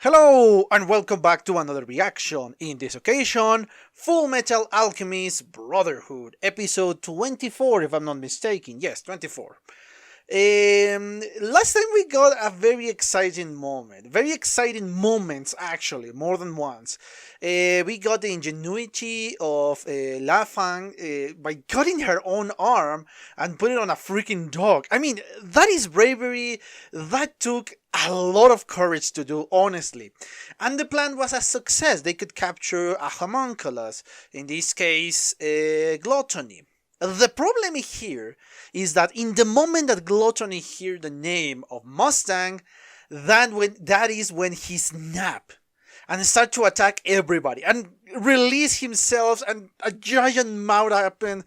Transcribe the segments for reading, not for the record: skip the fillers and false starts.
Hello and welcome back to another reaction. In this occasion, Fullmetal Alchemist Brotherhood, episode 24 if I'm not mistaken. Yes, 24. Last time we got a very exciting moments actually, more than once. We got the ingenuity of La Fang by cutting her own arm and put it on a freaking dog. I mean, that is bravery. That took a lot of courage to do, honestly. And the plan was a success. They could capture a homunculus, in this case, Gluttony. The problem here is that in the moment that Gluttony hears the name of Mustang, that is when he snaps and start to attack everybody and release himself and a giant mouth open.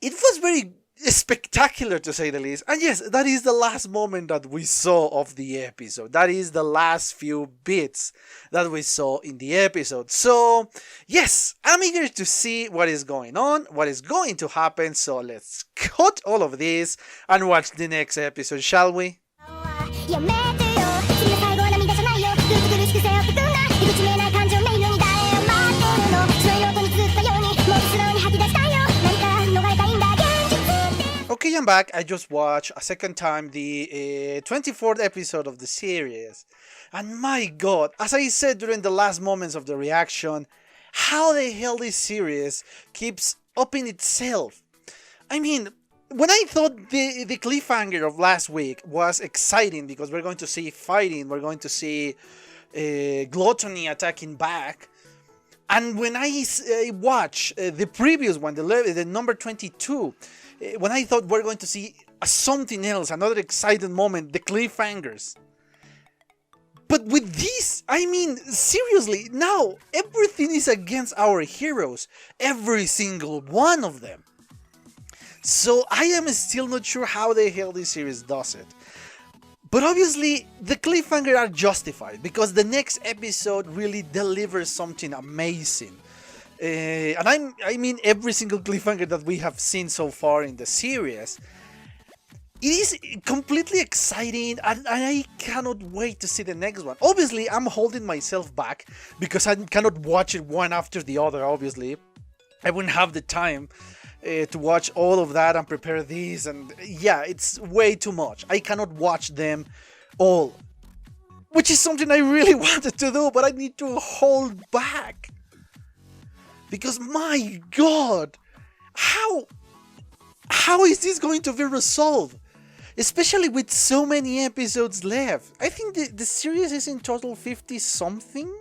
It was very spectacular, to say the least. And yes, that is the last moment that we saw of the episode. That is the last few bits that we saw in the episode. So yes, I'm eager to see what is going on, what is going to happen. So let's cut all of this and watch the next episode, shall we? Okay, I'm back. I just watched a second time the 24th episode of the series. And my god, as I said during the last moments of the reaction, how the hell this series keeps upping itself. I mean, when I thought the cliffhanger of last week was exciting because we're going to see fighting, we're going to see Gluttony attacking back. And when I watch the previous one, the number 22, when I thought we're going to see something else, another exciting moment, the cliffhangers. But with this, I mean, seriously, now everything is against our heroes. Every single one of them. So I am still not sure how the hell this series does it. But obviously, the cliffhangers are justified because the next episode really delivers something amazing. And I mean every single cliffhanger that we have seen so far in the series. It is completely exciting and I cannot wait to see the next one. Obviously, I'm holding myself back because I cannot watch it one after the other, obviously. I wouldn't have the time to watch all of that and prepare these, and yeah, it's way too much. I cannot watch them all, which is something I really wanted to do, but I need to hold back. Because my god, how is this going to be resolved? Especially with so many episodes left. I think the series is in total 50 something?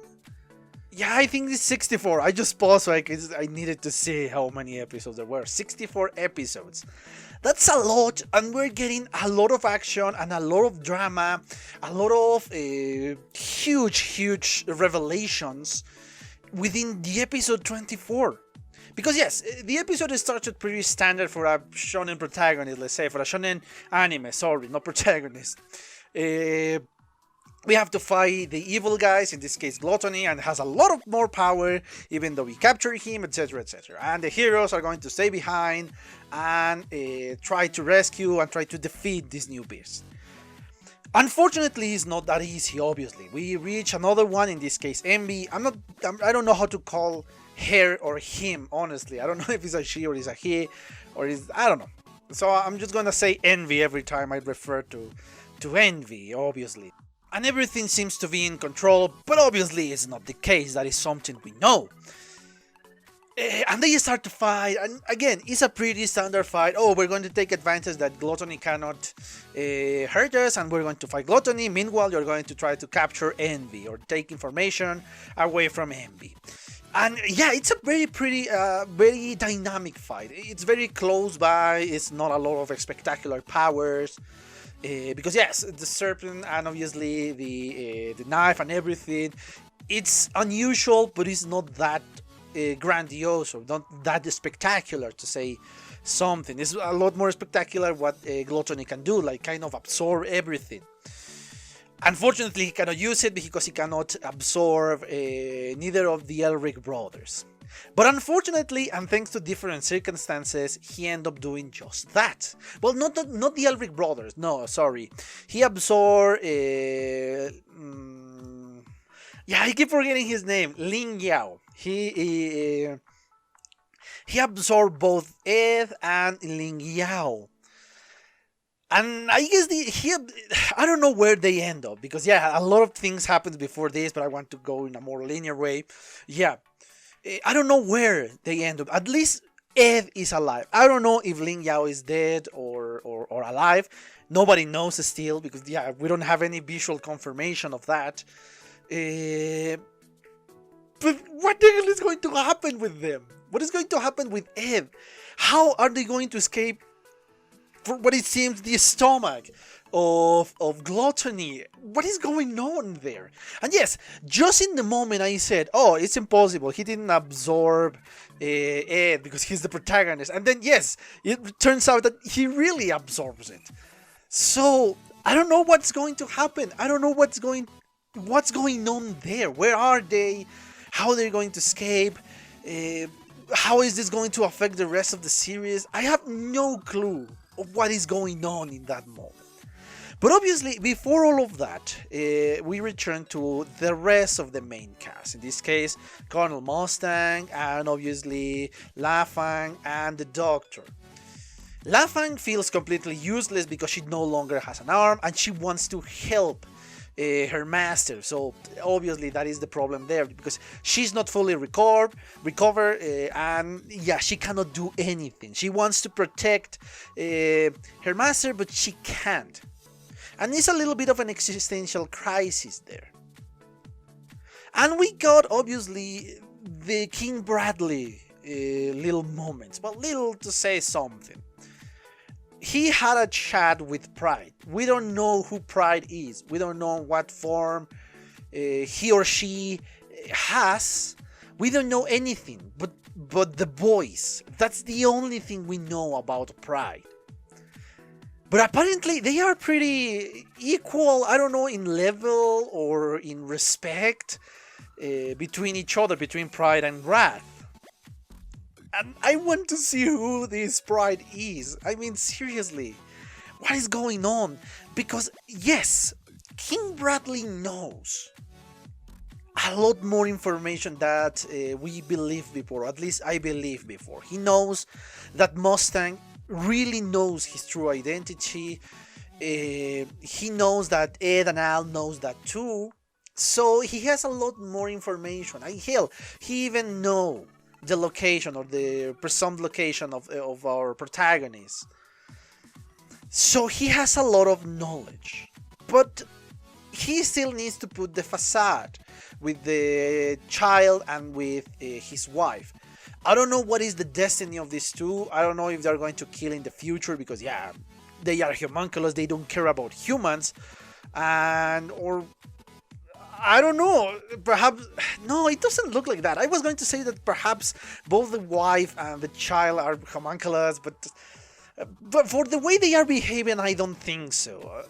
Yeah, I think it's 64. I just paused so I needed to see how many episodes there were. 64 episodes. That's a lot, and we're getting a lot of action and a lot of drama, a lot of huge revelations within the episode 24. Because yes, the episode started pretty standard for a shonen protagonist, let's say, for a shonen anime, sorry, not protagonist. We have to fight the evil guys, in this case Gluttony, and has a lot of more power, even though we capture him, etc, etc. And the heroes are going to stay behind and try to rescue and try to defeat this new beast. Unfortunately, it's not that easy, obviously. We reach another one, in this case Envy. I don't know how to call her or him, honestly. I don't know if it's a she or it's a he, or I don't know. So I'm just gonna say Envy every time I refer to Envy, obviously. And everything seems to be in control, but obviously it's not the case. That is something we know. And they start to fight, and again, it's a pretty standard fight. Oh, we're going to take advantage that Gluttony cannot hurt us, and we're going to fight Gluttony. Meanwhile, you're going to try to capture Envy, or take information away from Envy. And yeah, it's a very dynamic fight. It's very close by, it's not a lot of spectacular powers. Because yes, the serpent and obviously the knife and everything, it's unusual, but it's not that grandiose or not that spectacular, to say something. It's a lot more spectacular what Gluttony can do, like kind of absorb everything. Unfortunately, he cannot use it because he cannot absorb neither of the Elric brothers. But unfortunately, and thanks to different circumstances, he ended up doing just that. Well, not the Elric brothers, no, sorry. He absorbed Yeah, I keep forgetting his name. Ling Yao. He absorbed both Ed and Ling Yao. And I guess I don't know where they end up, because yeah, a lot of things happened before this, but I want to go in a more linear way. Yeah, I don't know where they end up. At least Ed is alive. I don't know if Ling Yao is dead or alive. Nobody knows still, because yeah, we don't have any visual confirmation of that. But what the hell is going to happen with them? What is going to happen with Ed? How are they going to escape, for what it seems, the stomach of gluttony? What is going on there? And yes, just in the moment I said, oh, it's impossible, he didn't absorb Ed because he's the protagonist. And then yes, it turns out that he really absorbs it. So I don't know what's going to happen. I don't know what's going on there. Where are they? How they're going to escape? How is this going to affect the rest of the series? I have no clue of what is going on in that moment. But obviously, before all of that, we return to the rest of the main cast. In this case, Colonel Mustang, and obviously La Fang and the Doctor. La Fang feels completely useless because she no longer has an arm, and she wants to help her master. So obviously that is the problem there, because she's not fully recovered, and yeah, she cannot do anything. She wants to protect her master, but she can't. And it's a little bit of an existential crisis there. And we got obviously the King Bradley little moments, but little to say something. He had a chat with Pride. We don't know who Pride is. We don't know what form he or she has. We don't know anything but the voice. That's the only thing we know about Pride. But apparently they are pretty equal, I don't know, in level or in respect between each other, between Pride and Wrath. And I want to see who this Pride is. I mean, seriously, what is going on? Because, yes, King Bradley knows a lot more information that we believed before, at least I believed before. He knows that Mustang really knows his true identity. He knows that Ed and Al knows that too. So he has a lot more information. Hell, he even knows the location, or the presumed location of our protagonist. So he has a lot of knowledge. But he still needs to put the facade with the child and with his wife. I don't know what is the destiny of these two. I don't know if they're going to kill in the future, because yeah, they are homunculus, they don't care about humans. Or I don't know, perhaps, no, it doesn't look like that. I was going to say that perhaps both the wife and the child are homunculus, but for the way they are behaving, I don't think so.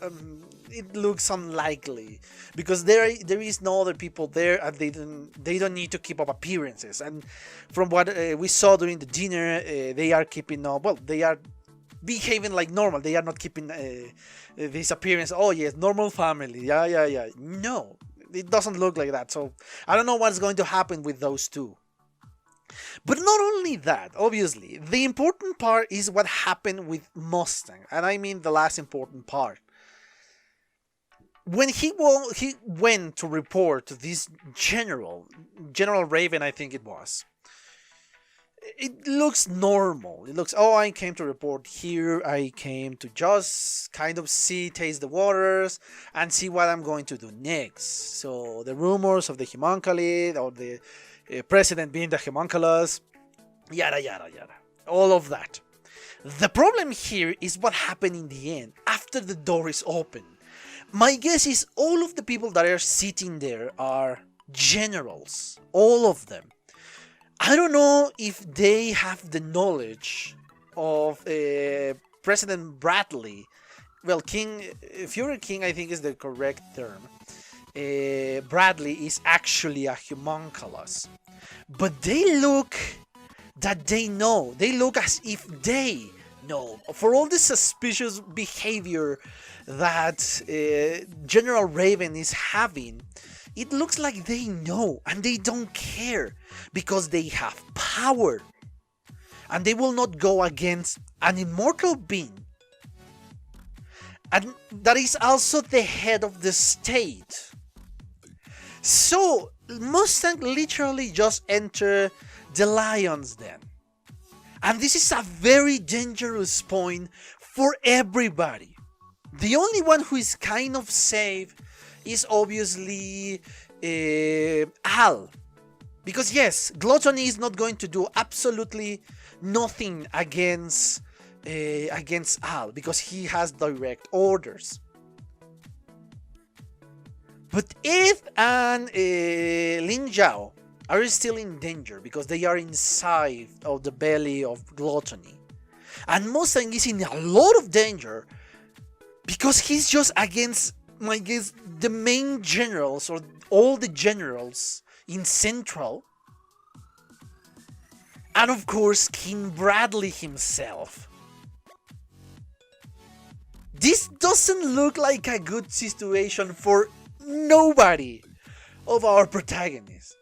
It looks unlikely, because there is no other people there, and they don't need to keep up appearances. And from what we saw during the dinner, they are keeping up. Well, they are behaving like normal. They are not keeping this appearance. Oh yes, normal family. Yeah. No, it doesn't look like that. So I don't know what's going to happen with those two. But not only that, obviously, the important part is what happened with Mustang. And I mean the last important part. When he went to report to this General Raven, I think it was, it looks normal. It looks, oh, I came to report here. I came to just kind of taste the waters, and see what I'm going to do next. So the rumors of the homunculi, or the president being the homunculus, yada yada yada, all of that. The problem here is what happened in the end, after the door is open. My guess is all of the people that are sitting there are generals, all of them. I don't know if they have the knowledge of President Bradley. Well, Fuhrer King, I think, is the correct term. Bradley is actually a homunculus. But they look that they know. They look as if they know. For all the suspicious behavior that General Raven is having, it looks like they know and they don't care because they have power. And they will not go against an immortal being. And that is also the head of the state. So, Mustang literally just entered the lion's den. And this is a very dangerous point for everybody. The only one who is kind of safe is obviously Al. Because yes, Gluttony is not going to do absolutely nothing against Al because he has direct orders. But Eve and Lin Zhao are still in danger because they are inside of the belly of Gluttony. And Mustang is in a lot of danger because he's just against, I guess, the main generals or all the generals in Central. And of course, King Bradley himself. This doesn't look like a good situation for nobody of our protagonists.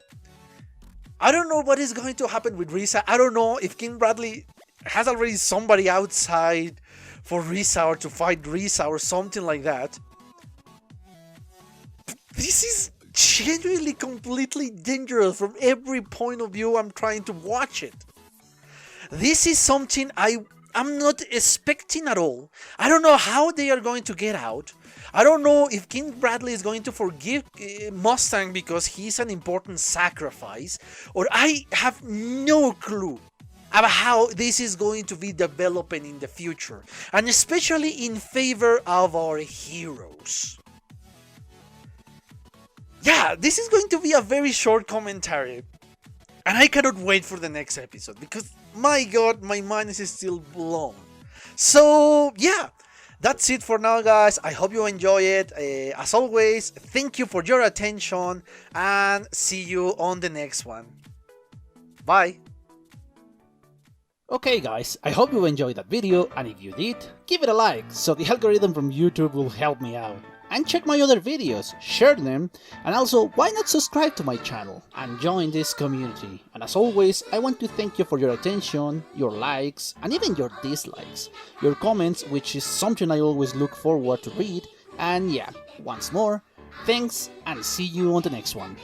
I don't know what is going to happen with Risa. I don't know if King Bradley has already somebody outside for Risa or to fight Risa or something like that. This is genuinely completely dangerous from every point of view I'm trying to watch it. This is something I'm not expecting at all. I don't know how they are going to get out. I don't know if King Bradley is going to forgive Mustang because he's an important sacrifice, or I have no clue about how this is going to be developing in the future, and especially in favor of our heroes. Yeah, this is going to be a very short commentary, and I cannot wait for the next episode because, my god, my mind is still blown. So, yeah, that's it for now, guys. I hope you enjoy it. As always, thank you for your attention, and see you on the next one. Bye. Okay guys, I hope you enjoyed that video, and if you did, give it a like so the algorithm from YouTube will help me out. And check my other videos, share them, and also why not subscribe to my channel and join this community. And as always, I want to thank you for your attention, your likes, and even your dislikes, your comments, which is something I always look forward to read. And yeah, once more, thanks and see you on the next one.